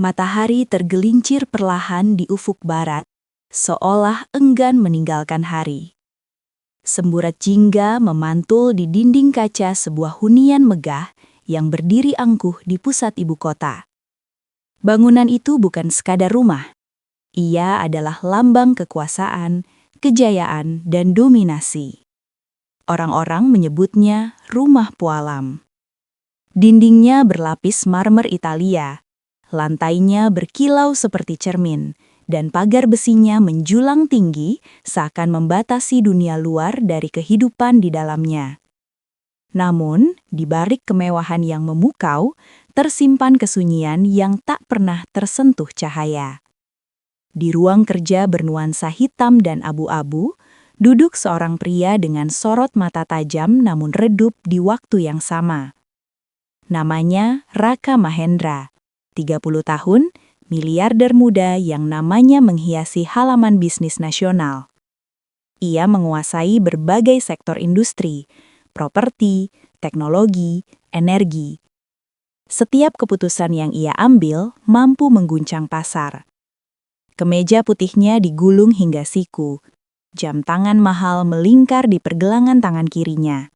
Matahari tergelincir perlahan di ufuk barat, seolah enggan meninggalkan hari. Semburat jingga memantul di dinding kaca sebuah hunian megah yang berdiri angkuh di pusat ibu kota. Bangunan itu bukan sekadar rumah. Ia adalah lambang kekuasaan, kejayaan, dan dominasi. Orang-orang menyebutnya Rumah Pualam. Dindingnya berlapis marmer Italia, lantainya berkilau seperti cermin, dan pagar besinya menjulang tinggi seakan membatasi dunia luar dari kehidupan di dalamnya. Namun, di balik kemewahan yang memukau, tersimpan kesunyian yang tak pernah tersentuh cahaya. Di ruang kerja bernuansa hitam dan abu-abu, duduk seorang pria dengan sorot mata tajam namun redup di waktu yang sama. Namanya Raka Mahendra, 30 tahun, miliarder muda yang namanya menghiasi halaman bisnis nasional. Ia menguasai berbagai sektor industri, properti, teknologi, energi. Setiap keputusan yang ia ambil mampu mengguncang pasar. Kemeja putihnya digulung hingga siku. Jam tangan mahal melingkar di pergelangan tangan kirinya.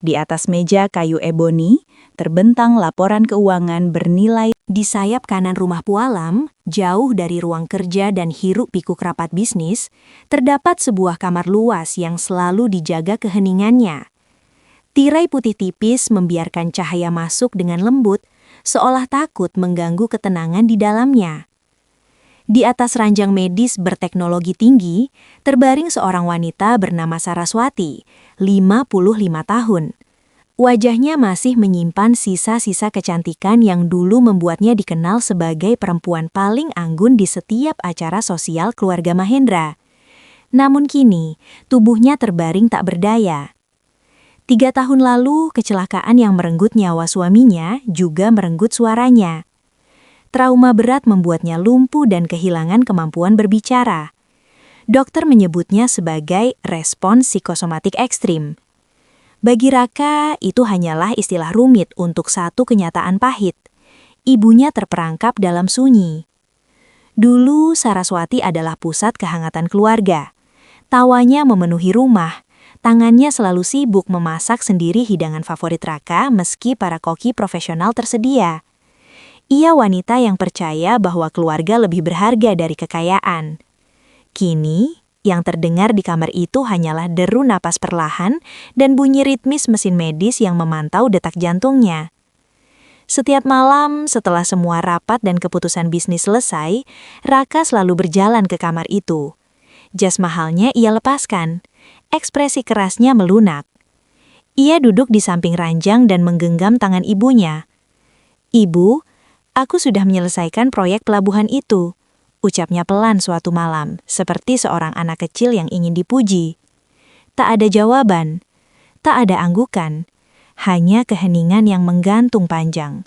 Di atas meja kayu eboni, terbentang laporan keuangan bernilai. Di sayap kanan Rumah Pualam, jauh dari ruang kerja dan hiruk-pikuk rapat bisnis, terdapat sebuah kamar luas yang selalu dijaga keheningannya. Tirai putih tipis membiarkan cahaya masuk dengan lembut, seolah takut mengganggu ketenangan di dalamnya. Di atas ranjang medis berteknologi tinggi, terbaring seorang wanita bernama Saraswati, 55 tahun. Wajahnya masih menyimpan sisa-sisa kecantikan yang dulu membuatnya dikenal sebagai perempuan paling anggun di setiap acara sosial keluarga Mahendra. Namun kini, tubuhnya terbaring tak berdaya. 3 tahun lalu, kecelakaan yang merenggut nyawa suaminya juga merenggut suaranya. Trauma berat membuatnya lumpuh dan kehilangan kemampuan berbicara. Dokter menyebutnya sebagai respons psikosomatik ekstrim. Bagi Raka, itu hanyalah istilah rumit untuk satu kenyataan pahit. Ibunya terperangkap dalam sunyi. Dulu, Saraswati adalah pusat kehangatan keluarga. Tawanya memenuhi rumah. Tangannya selalu sibuk memasak sendiri hidangan favorit Raka meski para koki profesional tersedia. Ia wanita yang percaya bahwa keluarga lebih berharga dari kekayaan. Kini, yang terdengar di kamar itu hanyalah deru napas perlahan dan bunyi ritmis mesin medis yang memantau detak jantungnya. Setiap malam, setelah semua rapat dan keputusan bisnis selesai, Raka selalu berjalan ke kamar itu. Jas mahalnya ia lepaskan. Ekspresi kerasnya melunak. Ia duduk di samping ranjang dan menggenggam tangan ibunya. "Ibu, aku sudah menyelesaikan proyek pelabuhan itu," ucapnya pelan suatu malam, seperti seorang anak kecil yang ingin dipuji. Tak ada jawaban, tak ada anggukan, hanya keheningan yang menggantung panjang.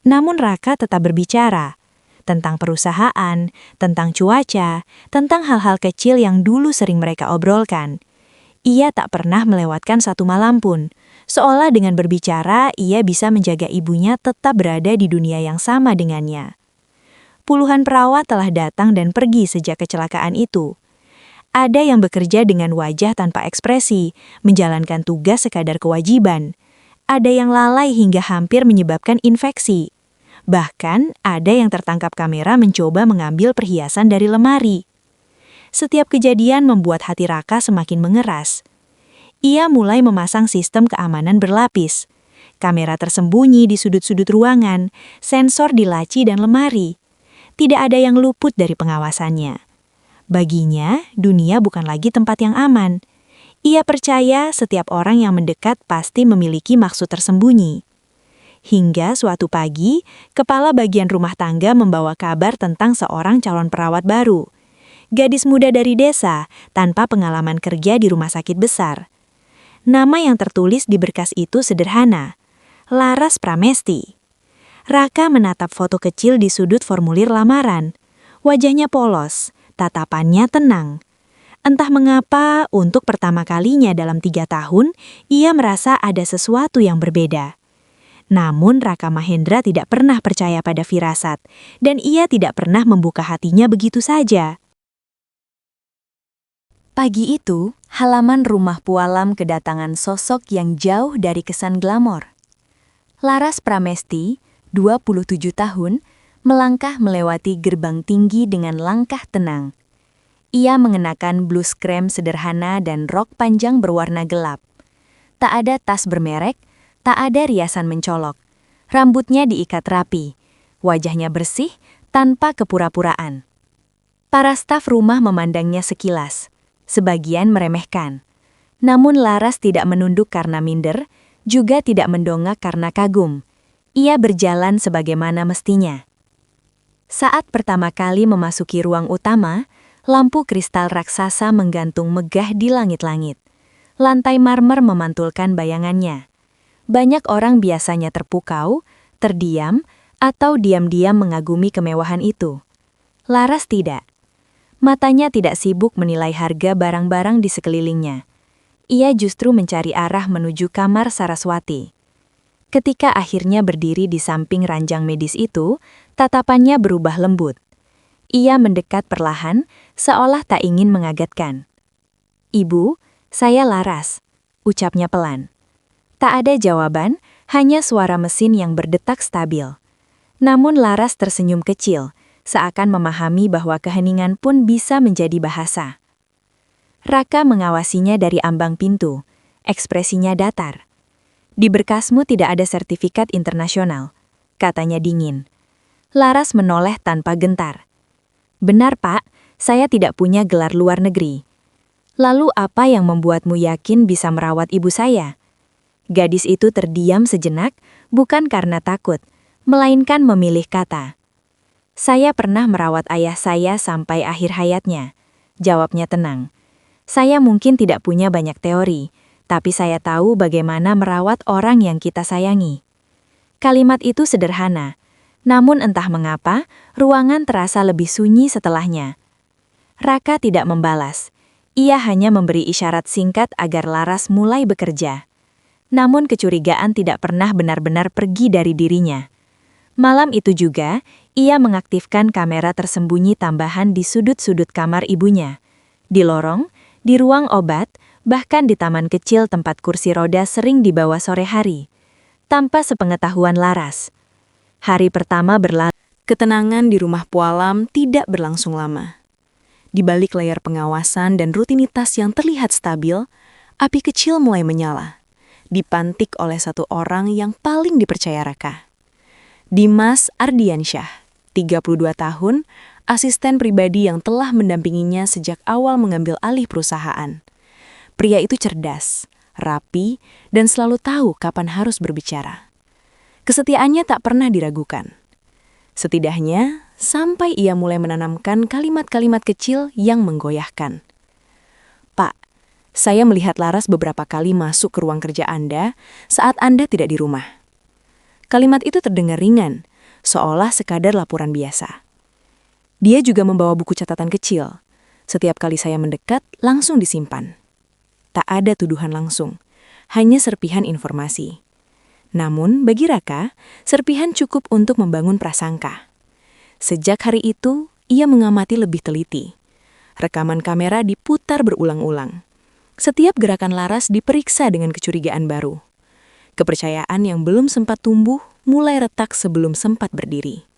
Namun Raka tetap berbicara, tentang perusahaan, tentang cuaca, tentang hal-hal kecil yang dulu sering mereka obrolkan. Ia tak pernah melewatkan satu malam pun, seolah dengan berbicara ia bisa menjaga ibunya tetap berada di dunia yang sama dengannya. Puluhan perawat telah datang dan pergi sejak kecelakaan itu. Ada yang bekerja dengan wajah tanpa ekspresi, menjalankan tugas sekadar kewajiban. Ada yang lalai hingga hampir menyebabkan infeksi. Bahkan ada yang tertangkap kamera mencoba mengambil perhiasan dari lemari. Setiap kejadian membuat hati Raka semakin mengeras. Ia mulai memasang sistem keamanan berlapis. Kamera tersembunyi di sudut-sudut ruangan, sensor di laci dan lemari. Tidak ada yang luput dari pengawasannya. Baginya, dunia bukan lagi tempat yang aman. Ia percaya setiap orang yang mendekat pasti memiliki maksud tersembunyi. Hingga suatu pagi, kepala bagian rumah tangga membawa kabar tentang seorang calon perawat baru. Gadis muda dari desa, tanpa pengalaman kerja di rumah sakit besar. Nama yang tertulis di berkas itu sederhana, Laras Pramesti. Raka menatap foto kecil di sudut formulir lamaran. Wajahnya polos, tatapannya tenang. Entah mengapa, untuk pertama kalinya dalam 3 tahun, ia merasa ada sesuatu yang berbeda. Namun Raka Mahendra tidak pernah percaya pada firasat, dan ia tidak pernah membuka hatinya begitu saja. Pagi itu, halaman rumah Pualam kedatangan sosok yang jauh dari kesan glamor. Laras Pramesti, 27 tahun, melangkah melewati gerbang tinggi dengan langkah tenang. Ia mengenakan blus krem sederhana dan rok panjang berwarna gelap. Tak ada tas bermerek, tak ada riasan mencolok. Rambutnya diikat rapi, wajahnya bersih tanpa kepura-puraan. Para staf rumah memandangnya sekilas, sebagian meremehkan. Namun Laras tidak menunduk karena minder, juga tidak mendongak karena kagum. Ia berjalan sebagaimana mestinya. Saat pertama kali memasuki ruang utama, lampu kristal raksasa menggantung megah di langit-langit. Lantai marmer memantulkan bayangannya. Banyak orang biasanya terpukau, terdiam, atau diam-diam mengagumi kemewahan itu. Laras tidak. Matanya tidak sibuk menilai harga barang-barang di sekelilingnya. Ia justru mencari arah menuju kamar Saraswati. Ketika akhirnya berdiri di samping ranjang medis itu, tatapannya berubah lembut. Ia mendekat perlahan, seolah tak ingin mengagetkan. "Ibu, saya Laras," ucapnya pelan. Tak ada jawaban, hanya suara mesin yang berdetak stabil. Namun Laras tersenyum kecil, seakan memahami bahwa keheningan pun bisa menjadi bahasa. Raka mengawasinya dari ambang pintu, ekspresinya datar. "Di berkasmu tidak ada sertifikat internasional," katanya dingin. Laras menoleh tanpa gentar. "Benar, Pak, saya tidak punya gelar luar negeri." "Lalu apa yang membuatmu yakin bisa merawat ibu saya?" Gadis itu terdiam sejenak, bukan karena takut, melainkan memilih kata. "Saya pernah merawat ayah saya sampai akhir hayatnya," jawabnya tenang. "Saya mungkin tidak punya banyak teori, tapi saya tahu bagaimana merawat orang yang kita sayangi." Kalimat itu sederhana, namun entah mengapa, ruangan terasa lebih sunyi setelahnya. Raka tidak membalas. Ia hanya memberi isyarat singkat agar Laras mulai bekerja. Namun kecurigaan tidak pernah benar-benar pergi dari dirinya. Malam itu juga, ia mengaktifkan kamera tersembunyi tambahan di sudut-sudut kamar ibunya. Di lorong, di ruang obat, bahkan di taman kecil tempat kursi roda sering dibawa sore hari. Tanpa sepengetahuan Laras. Hari pertama berlalu. Ketenangan di rumah Pualam tidak berlangsung lama. Di balik layar pengawasan dan rutinitas yang terlihat stabil, api kecil mulai menyala, dipantik oleh satu orang yang paling dipercaya Raka. Dimas Ardiansyah, 32 tahun, asisten pribadi yang telah mendampinginya sejak awal mengambil alih perusahaan. Pria itu cerdas, rapi, dan selalu tahu kapan harus berbicara. Kesetiaannya tak pernah diragukan. Setidaknya, sampai ia mulai menanamkan kalimat-kalimat kecil yang menggoyahkan. "Pak, saya melihat Laras beberapa kali masuk ke ruang kerja Anda saat Anda tidak di rumah." Kalimat itu terdengar ringan, seolah sekadar laporan biasa. Dia juga membawa buku catatan kecil. Setiap kali saya mendekat, langsung disimpan. Tak ada tuduhan langsung, hanya serpihan informasi. Namun, bagi Raka, serpihan cukup untuk membangun prasangka. Sejak hari itu, ia mengamati lebih teliti. Rekaman kamera diputar berulang-ulang. Setiap gerakan Laras diperiksa dengan kecurigaan baru. Kepercayaan yang belum sempat tumbuh mulai retak sebelum sempat berdiri.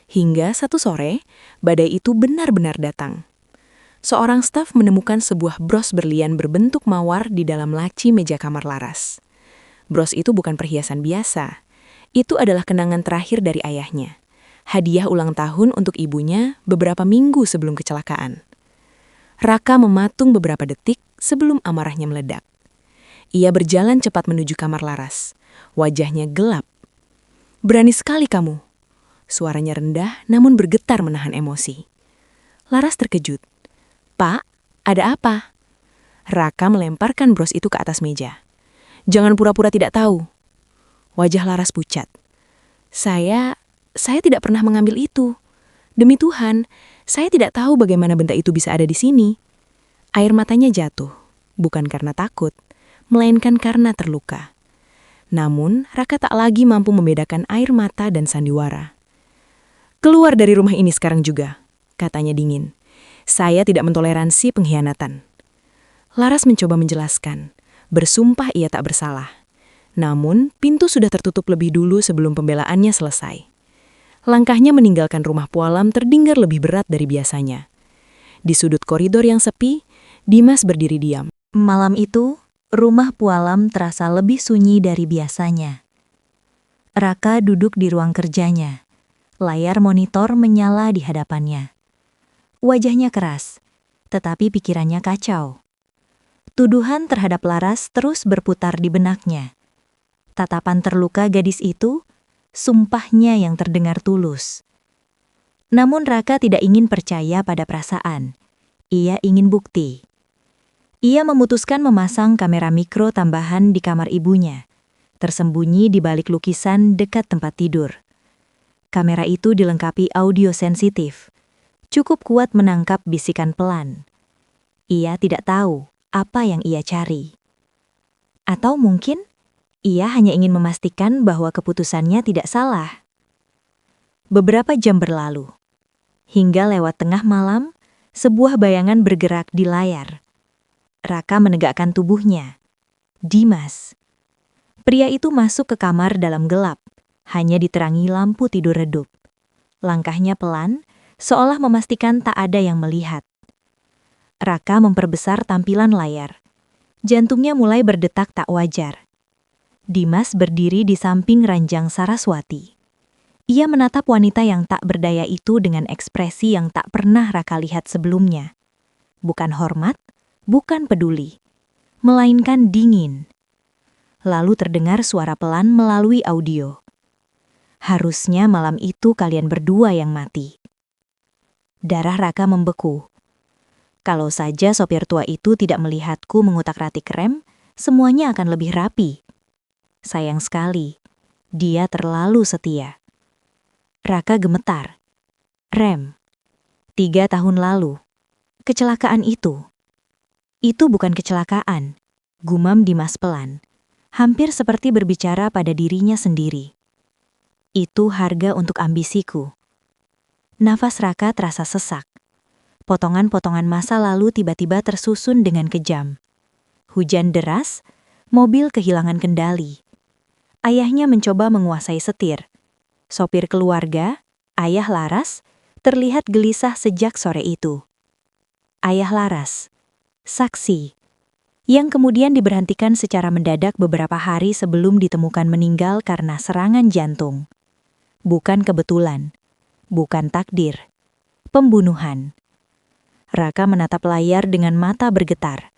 Hingga satu sore, badai itu benar-benar datang. Seorang staf menemukan sebuah bros berlian berbentuk mawar di dalam laci meja kamar Laras. Bros itu bukan perhiasan biasa. Itu adalah kenangan terakhir dari ayahnya. Hadiah ulang tahun untuk ibunya beberapa minggu sebelum kecelakaan. Raka mematung beberapa detik sebelum amarahnya meledak. Ia berjalan cepat menuju kamar Laras. Wajahnya gelap. "Berani sekali kamu." Suaranya rendah namun bergetar menahan emosi. Laras terkejut. "Pak, ada apa?" Raka melemparkan bros itu ke atas meja. "Jangan pura-pura tidak tahu." Wajah Laras pucat. Saya tidak pernah mengambil itu. Demi Tuhan, saya tidak tahu bagaimana benda itu bisa ada di sini." Air matanya jatuh, bukan karena takut, melainkan karena terluka. Namun, Raka tak lagi mampu membedakan air mata dan sandiwara. "Keluar dari rumah ini sekarang juga," katanya dingin. "Saya tidak mentoleransi pengkhianatan." Laras mencoba menjelaskan, bersumpah ia tak bersalah. Namun, pintu sudah tertutup lebih dulu sebelum pembelaannya selesai. Langkahnya meninggalkan rumah Pualam terdengar lebih berat dari biasanya. Di sudut koridor yang sepi, Dimas berdiri diam. Malam itu, rumah Pualam terasa lebih sunyi dari biasanya. Raka duduk di ruang kerjanya. Layar monitor menyala di hadapannya. Wajahnya keras, tetapi pikirannya kacau. Tuduhan terhadap Laras terus berputar di benaknya. Tatapan terluka gadis itu, sumpahnya yang terdengar tulus. Namun Raka tidak ingin percaya pada perasaan. Ia ingin bukti. Ia memutuskan memasang kamera mikro tambahan di kamar ibunya, tersembunyi di balik lukisan dekat tempat tidur. Kamera itu dilengkapi audio sensitif, cukup kuat menangkap bisikan pelan. Ia tidak tahu apa yang ia cari. Atau mungkin ia hanya ingin memastikan bahwa keputusannya tidak salah. Beberapa jam berlalu. Hingga lewat tengah malam, sebuah bayangan bergerak di layar. Raka menegakkan tubuhnya. Dimas. Pria itu masuk ke kamar dalam gelap, hanya diterangi lampu tidur redup. Langkahnya pelan, seolah memastikan tak ada yang melihat. Raka memperbesar tampilan layar. Jantungnya mulai berdetak tak wajar. Dimas berdiri di samping ranjang Saraswati. Ia menatap wanita yang tak berdaya itu dengan ekspresi yang tak pernah Raka lihat sebelumnya. Bukan hormat, bukan peduli, melainkan dingin. Lalu terdengar suara pelan melalui audio. "Harusnya malam itu kalian berdua yang mati." Darah Raka membeku. Kalau saja sopir tua itu tidak melihatku mengutak-atik rem, semuanya akan lebih rapi. Sayang sekali, dia terlalu setia. Raka gemetar. Rem. 3 tahun lalu. Kecelakaan itu. Itu bukan kecelakaan, gumam Dimas pelan. Hampir seperti berbicara pada dirinya sendiri. Itu harga untuk ambisiku. Nafas Raka terasa sesak. Potongan-potongan masa lalu tiba-tiba tersusun dengan kejam. Hujan deras, mobil kehilangan kendali. Ayahnya mencoba menguasai setir. Sopir keluarga, ayah Laras, terlihat gelisah sejak sore itu. Ayah Laras, saksi, yang kemudian diberhentikan secara mendadak beberapa hari sebelum ditemukan meninggal karena serangan jantung. Bukan kebetulan, bukan takdir, pembunuhan. Raka menatap layar dengan mata bergetar.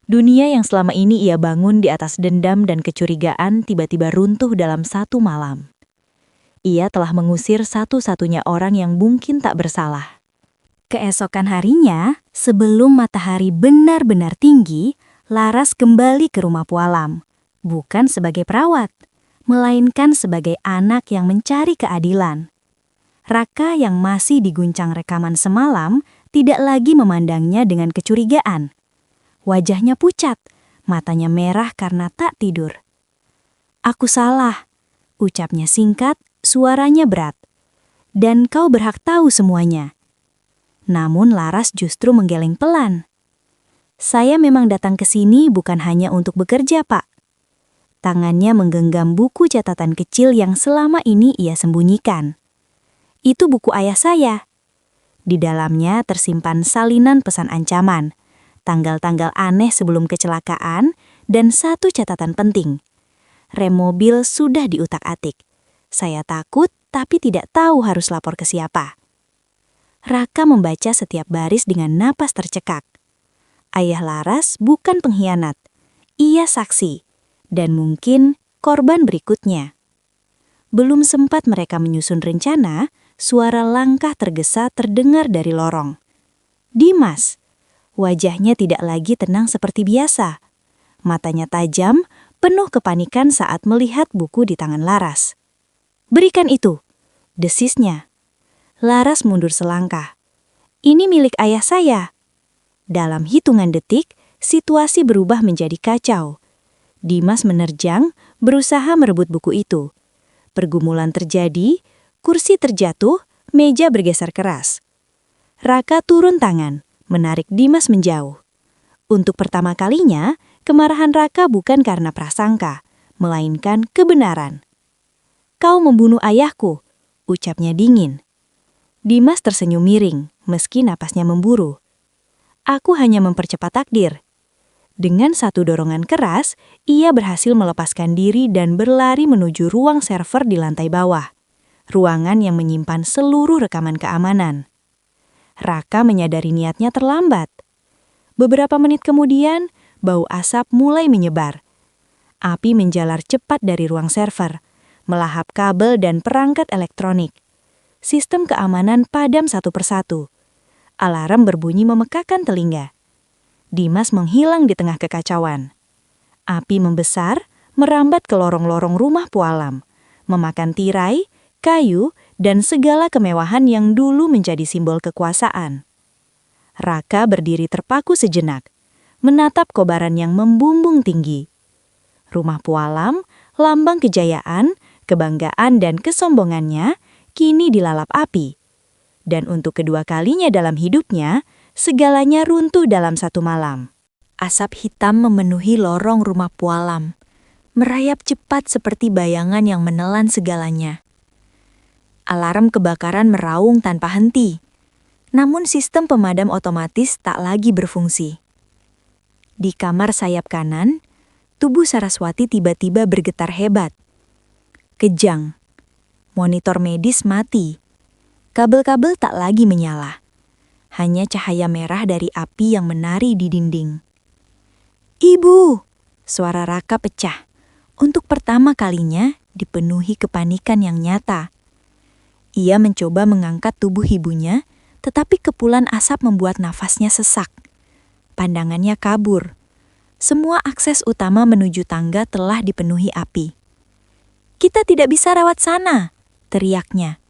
Dunia yang selama ini ia bangun di atas dendam dan kecurigaan tiba-tiba runtuh dalam satu malam. Ia telah mengusir satu-satunya orang yang mungkin tak bersalah. Keesokan harinya, sebelum matahari benar-benar tinggi, Laras kembali ke rumah Pualam. Bukan sebagai perawat, melainkan sebagai anak yang mencari keadilan. Raka yang masih diguncang rekaman semalam tidak lagi memandangnya dengan kecurigaan. Wajahnya pucat, matanya merah karena tak tidur. "Aku salah," ucapnya singkat, suaranya berat. "Dan kau berhak tahu semuanya." Namun Laras justru menggeleng pelan. "Saya memang datang ke sini bukan hanya untuk bekerja, Pak." Tangannya menggenggam buku catatan kecil yang selama ini ia sembunyikan. "Itu buku ayah saya." Di dalamnya tersimpan salinan pesan ancaman, tanggal-tanggal aneh sebelum kecelakaan, dan satu catatan penting. Rem mobil sudah diutak-atik. Saya takut tapi tidak tahu harus lapor ke siapa. Raka membaca setiap baris dengan napas tercekak. Ayah Laras bukan pengkhianat. Ia saksi. Dan mungkin korban berikutnya. Belum sempat mereka menyusun rencana, suara langkah tergesa terdengar dari lorong. Dimas. Wajahnya tidak lagi tenang seperti biasa. Matanya tajam, penuh kepanikan saat melihat buku di tangan Laras. "Berikan itu," desisnya. Laras mundur selangkah. "Ini milik ayah saya." Dalam hitungan detik, situasi berubah menjadi kacau. Dimas menerjang, berusaha merebut buku itu. Pergumulan terjadi, kursi terjatuh, meja bergeser keras. Raka turun tangan, menarik Dimas menjauh. Untuk pertama kalinya, kemarahan Raka bukan karena prasangka, melainkan kebenaran. "Kau membunuh ayahku," ucapnya dingin. Dimas tersenyum miring, meski napasnya memburu. "Aku hanya mempercepat takdir." Dengan satu dorongan keras, ia berhasil melepaskan diri dan berlari menuju ruang server di lantai bawah. Ruangan yang menyimpan seluruh rekaman keamanan. Raka menyadari niatnya terlambat. Beberapa menit kemudian, bau asap mulai menyebar. Api menjalar cepat dari ruang server, melahap kabel dan perangkat elektronik. Sistem keamanan padam satu persatu. Alarm berbunyi memekakan telinga. Dimas menghilang di tengah kekacauan. Api membesar, merambat ke lorong-lorong rumah Pualam, memakan tirai, kayu, dan segala kemewahan yang dulu menjadi simbol kekuasaan. Raka berdiri terpaku sejenak, menatap kobaran yang membumbung tinggi. Rumah Pualam, lambang kejayaan, kebanggaan dan kesombongannya, kini dilalap api. Dan untuk kedua kalinya dalam hidupnya, segalanya runtuh dalam satu malam. Asap hitam memenuhi lorong rumah Pualam, merayap cepat seperti bayangan yang menelan segalanya. Alarm kebakaran meraung tanpa henti, namun sistem pemadam otomatis tak lagi berfungsi. Di kamar sayap kanan, tubuh Saraswati tiba-tiba bergetar hebat. Kejang. Monitor medis mati. Kabel-kabel tak lagi menyala. Hanya cahaya merah dari api yang menari di dinding. "Ibu!" Suara Raka pecah. Untuk pertama kalinya dipenuhi kepanikan yang nyata. Ia mencoba mengangkat tubuh ibunya, tetapi kepulan asap membuat nafasnya sesak. Pandangannya kabur. Semua akses utama menuju tangga telah dipenuhi api. "Kita tidak bisa rawat sana!" teriaknya.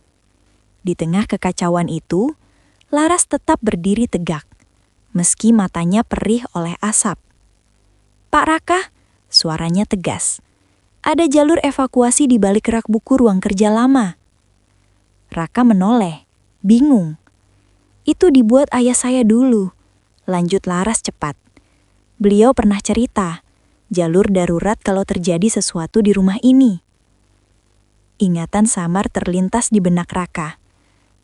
Di tengah kekacauan itu, Laras tetap berdiri tegak, meski matanya perih oleh asap. "Pak Raka," suaranya tegas. "Ada jalur evakuasi di balik rak buku ruang kerja lama." Raka menoleh, bingung. "Itu dibuat ayah saya dulu," lanjut Laras cepat. "Beliau pernah cerita, jalur darurat kalau terjadi sesuatu di rumah ini." Ingatan samar terlintas di benak Raka.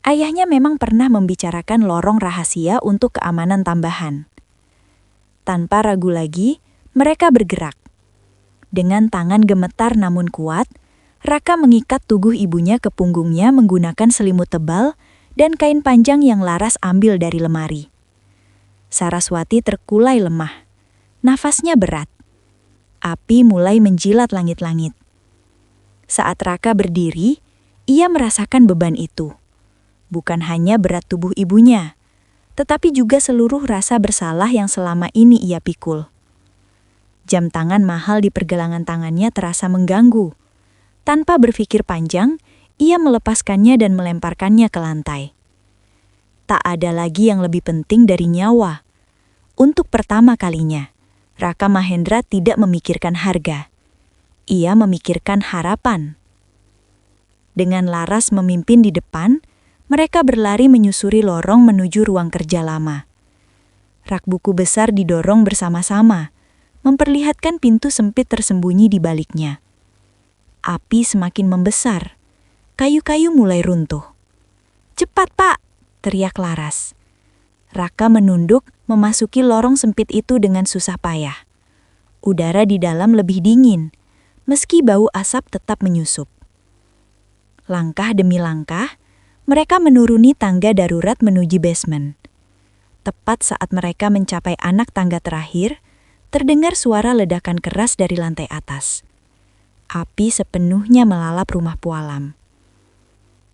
Ayahnya memang pernah membicarakan lorong rahasia untuk keamanan tambahan. Tanpa ragu lagi, mereka bergerak. Dengan tangan gemetar namun kuat, Raka mengikat tubuh ibunya ke punggungnya menggunakan selimut tebal dan kain panjang yang Laras ambil dari lemari. Saraswati terkulai lemah. Nafasnya berat. Api mulai menjilat langit-langit. Saat Raka berdiri, ia merasakan beban itu. Bukan hanya berat tubuh ibunya, tetapi juga seluruh rasa bersalah yang selama ini ia pikul. Jam tangan mahal di pergelangan tangannya terasa mengganggu. Tanpa berpikir panjang, ia melepaskannya dan melemparkannya ke lantai. Tak ada lagi yang lebih penting dari nyawa. Untuk pertama kalinya, Raka Mahendra tidak memikirkan harga. Ia memikirkan harapan. Dengan Laras memimpin di depan, mereka berlari menyusuri lorong menuju ruang kerja lama. Rak buku besar didorong bersama-sama, memperlihatkan pintu sempit tersembunyi di baliknya. Api semakin membesar. Kayu-kayu mulai runtuh. "Cepat, Pak!" teriak Laras. Raka menunduk memasuki lorong sempit itu dengan susah payah. Udara di dalam lebih dingin, meski bau asap tetap menyusup. Langkah demi langkah, mereka menuruni tangga darurat menuju basement. Tepat saat mereka mencapai anak tangga terakhir, terdengar suara ledakan keras dari lantai atas. Api sepenuhnya melalap rumah Pualam.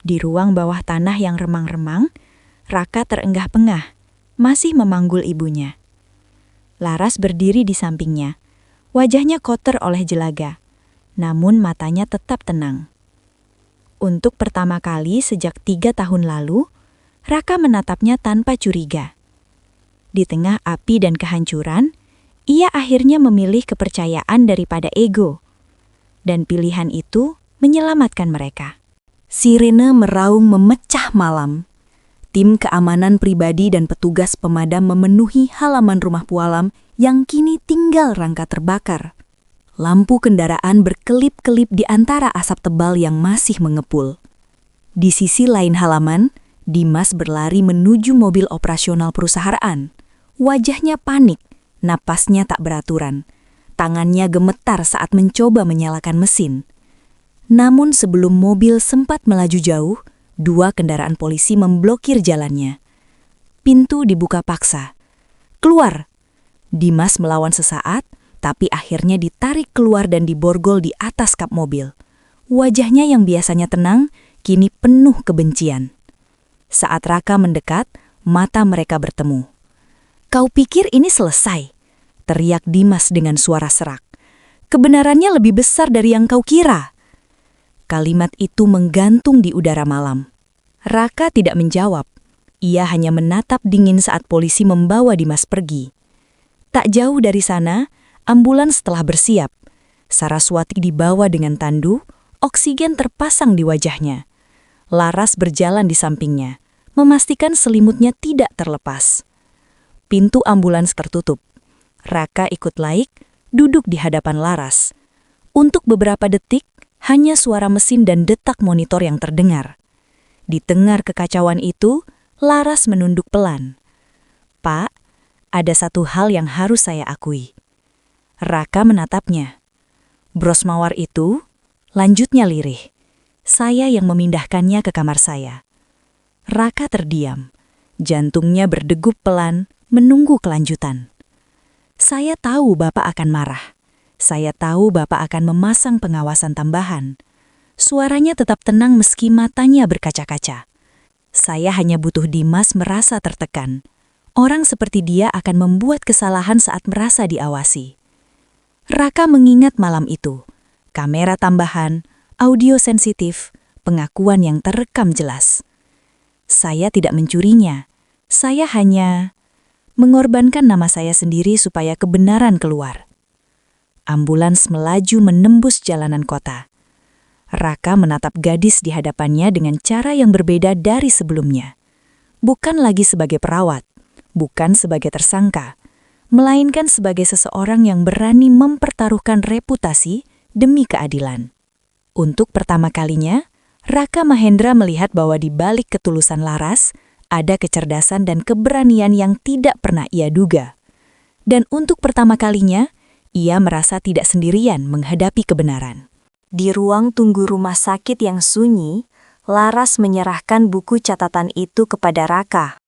Di ruang bawah tanah yang remang-remang, Raka terenggah-pengah, masih memanggul ibunya. Laras berdiri di sampingnya, wajahnya kotor oleh jelaga, namun matanya tetap tenang. Untuk pertama kali sejak 3 tahun lalu, Raka menatapnya tanpa curiga. Di tengah api dan kehancuran, ia akhirnya memilih kepercayaan daripada ego. Dan pilihan itu menyelamatkan mereka. Sirene meraung memecah malam. Tim keamanan pribadi dan petugas pemadam memenuhi halaman rumah Pualam yang kini tinggal rangka terbakar. Lampu kendaraan berkelip-kelip di antara asap tebal yang masih mengepul. Di sisi lain halaman, Dimas berlari menuju mobil operasional perusahaan. Wajahnya panik, napasnya tak beraturan. Tangannya gemetar saat mencoba menyalakan mesin. Namun sebelum mobil sempat melaju jauh, 2 kendaraan polisi memblokir jalannya. Pintu dibuka paksa. "Keluar!" Dimas melawan sesaat, tapi akhirnya ditarik keluar dan diborgol di atas kap mobil. Wajahnya yang biasanya tenang, kini penuh kebencian. Saat Raka mendekat, mata mereka bertemu. "Kau pikir ini selesai?" teriak Dimas dengan suara serak. "Kebenarannya lebih besar dari yang kau kira." Kalimat itu menggantung di udara malam. Raka tidak menjawab. Ia hanya menatap dingin saat polisi membawa Dimas pergi. Tak jauh dari sana, ambulans telah bersiap. Saraswati dibawa dengan tandu, oksigen terpasang di wajahnya. Laras berjalan di sampingnya, memastikan selimutnya tidak terlepas. Pintu ambulans tertutup. Raka ikut laik, duduk di hadapan Laras. Untuk beberapa detik, hanya suara mesin dan detak monitor yang terdengar. Di tengah kekacauan itu, Laras menunduk pelan. "Pak, ada satu hal yang harus saya akui." Raka menatapnya. "Bros Mawar itu," lanjutnya lirih, "saya yang memindahkannya ke kamar saya." Raka terdiam. Jantungnya berdegup pelan, menunggu kelanjutan. "Saya tahu Bapak akan marah. Saya tahu Bapak akan memasang pengawasan tambahan." Suaranya tetap tenang meski matanya berkaca-kaca. "Saya hanya butuh Dimas merasa tertekan. Orang seperti dia akan membuat kesalahan saat merasa diawasi." Raka mengingat malam itu. Kamera tambahan, audio sensitif, pengakuan yang terekam jelas. "Saya tidak mencurinya. Saya hanya mengorbankan nama saya sendiri supaya kebenaran keluar." Ambulans melaju menembus jalanan kota. Raka menatap gadis di hadapannya dengan cara yang berbeda dari sebelumnya. Bukan lagi sebagai perawat, bukan sebagai tersangka, melainkan sebagai seseorang yang berani mempertaruhkan reputasi demi keadilan. Untuk pertama kalinya, Raka Mahendra melihat bahwa di balik ketulusan Laras, ada kecerdasan dan keberanian yang tidak pernah ia duga. Dan untuk pertama kalinya, ia merasa tidak sendirian menghadapi kebenaran. Di ruang tunggu rumah sakit yang sunyi, Laras menyerahkan buku catatan itu kepada Raka.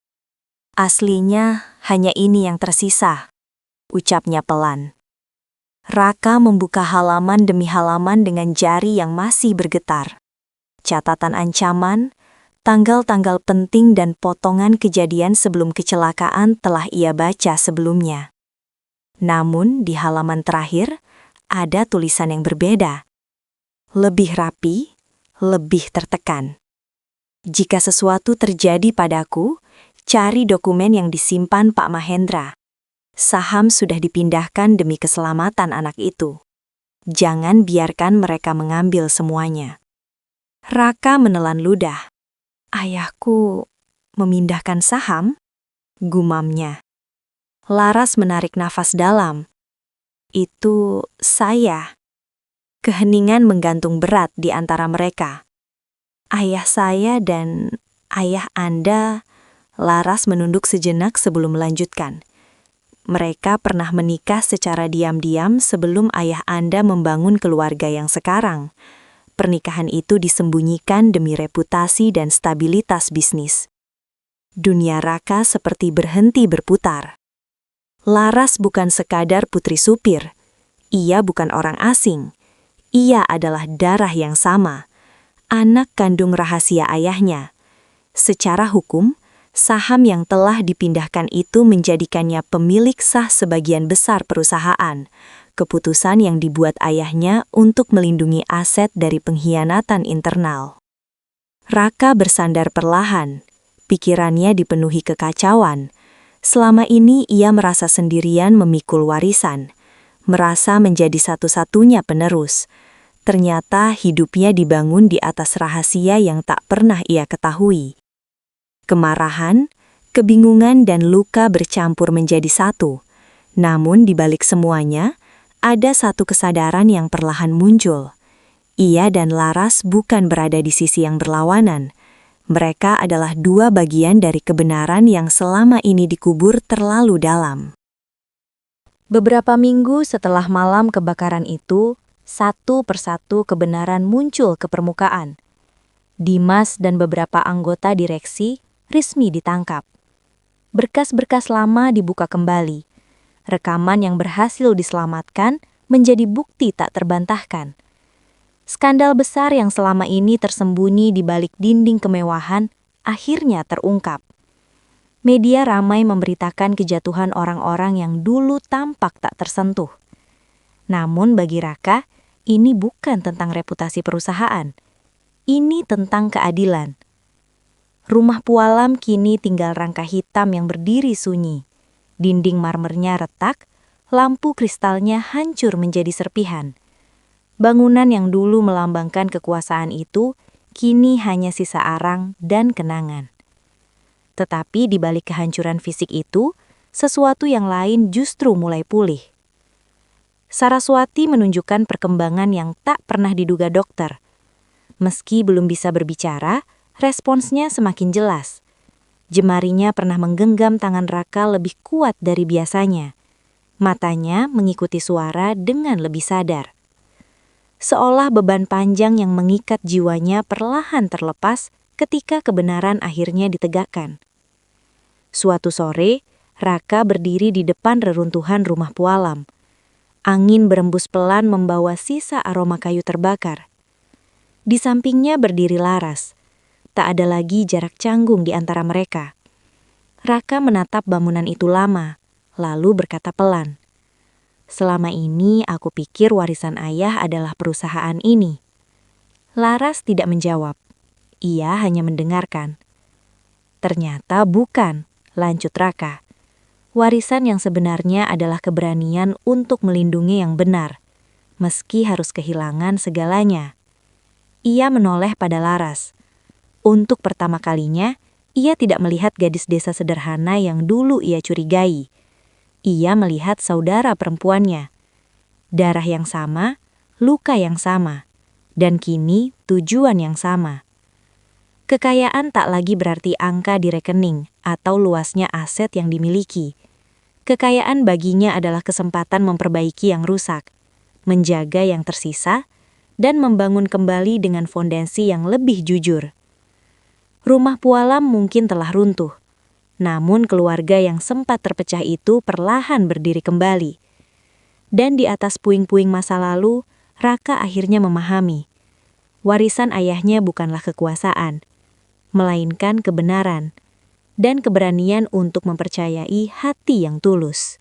"Aslinya hanya ini yang tersisa," ucapnya pelan. Raka membuka halaman demi halaman dengan jari yang masih bergetar. Catatan ancaman, tanggal-tanggal penting dan potongan kejadian sebelum kecelakaan telah ia baca sebelumnya. Namun di halaman terakhir, ada tulisan yang berbeda. Lebih rapi, lebih tertekan. "Jika sesuatu terjadi padaku, cari dokumen yang disimpan Pak Mahendra. Saham sudah dipindahkan demi keselamatan anak itu. Jangan biarkan mereka mengambil semuanya." Raka menelan ludah. "Ayahku memindahkan saham?" gumamnya. Laras menarik nafas dalam. "Itu saya." Keheningan menggantung berat di antara mereka. "Ayah saya dan ayah Anda," Laras menunduk sejenak sebelum melanjutkan. "Mereka pernah menikah secara diam-diam sebelum ayah Anda membangun keluarga yang sekarang. Pernikahan itu disembunyikan demi reputasi dan stabilitas bisnis." Dunia Raka seperti berhenti berputar. Laras bukan sekadar putri supir. Ia bukan orang asing. Ia adalah darah yang sama, anak kandung rahasia ayahnya. Secara hukum, saham yang telah dipindahkan itu menjadikannya pemilik sah sebagian besar perusahaan. Keputusan yang dibuat ayahnya untuk melindungi aset dari pengkhianatan internal. Raka bersandar perlahan, pikirannya dipenuhi kekacauan. Selama ini ia merasa sendirian memikul warisan, merasa menjadi satu-satunya penerus. Ternyata hidupnya dibangun di atas rahasia yang tak pernah ia ketahui. Kemarahan, kebingungan dan luka bercampur menjadi satu. Namun di balik semuanya, ada satu kesadaran yang perlahan muncul. Ia dan Laras bukan berada di sisi yang berlawanan. Mereka adalah dua bagian dari kebenaran yang selama ini dikubur terlalu dalam. Beberapa minggu setelah malam kebakaran itu, satu persatu kebenaran muncul ke permukaan. Dimas dan beberapa anggota direksi resmi ditangkap. Berkas-berkas lama dibuka kembali. Rekaman yang berhasil diselamatkan menjadi bukti tak terbantahkan. Skandal besar yang selama ini tersembunyi di balik dinding kemewahan akhirnya terungkap. Media ramai memberitakan kejatuhan orang-orang yang dulu tampak tak tersentuh. Namun bagi Raka, ini bukan tentang reputasi perusahaan. Ini tentang keadilan. Rumah Pualam kini tinggal rangka hitam yang berdiri sunyi. Dinding marmernya retak, lampu kristalnya hancur menjadi serpihan. Bangunan yang dulu melambangkan kekuasaan itu kini hanya sisa arang dan kenangan. Tetapi di balik kehancuran fisik itu, sesuatu yang lain justru mulai pulih. Saraswati menunjukkan perkembangan yang tak pernah diduga dokter. Meski belum bisa berbicara, responsnya semakin jelas. Jemarinya pernah menggenggam tangan Raka lebih kuat dari biasanya. Matanya mengikuti suara dengan lebih sadar. Seolah beban panjang yang mengikat jiwanya perlahan terlepas ketika kebenaran akhirnya ditegakkan. Suatu sore, Raka berdiri di depan reruntuhan rumah Pualam. Angin berembus pelan membawa sisa aroma kayu terbakar. Di sampingnya berdiri Laras. Tak ada lagi jarak canggung di antara mereka. Raka menatap bangunan itu lama, lalu berkata pelan, "Selama ini aku pikir warisan ayah adalah perusahaan ini." Laras tidak menjawab. Ia hanya mendengarkan. "Ternyata bukan," lanjut Raka. "Warisan yang sebenarnya adalah keberanian untuk melindungi yang benar, meski harus kehilangan segalanya." Ia menoleh pada Laras. Untuk pertama kalinya, ia tidak melihat gadis desa sederhana yang dulu ia curigai. Ia melihat saudara perempuannya. Darah yang sama, luka yang sama, dan kini tujuan yang sama. Kekayaan tak lagi berarti angka di rekening atau luasnya aset yang dimiliki. Kekayaan baginya adalah kesempatan memperbaiki yang rusak, menjaga yang tersisa, dan membangun kembali dengan fondasi yang lebih jujur. Rumah Pualam mungkin telah runtuh, namun keluarga yang sempat terpecah itu perlahan berdiri kembali. Dan di atas puing-puing masa lalu, Raka akhirnya memahami, warisan ayahnya bukanlah kekuasaan, melainkan kebenaran, dan keberanian untuk mempercayai hati yang tulus.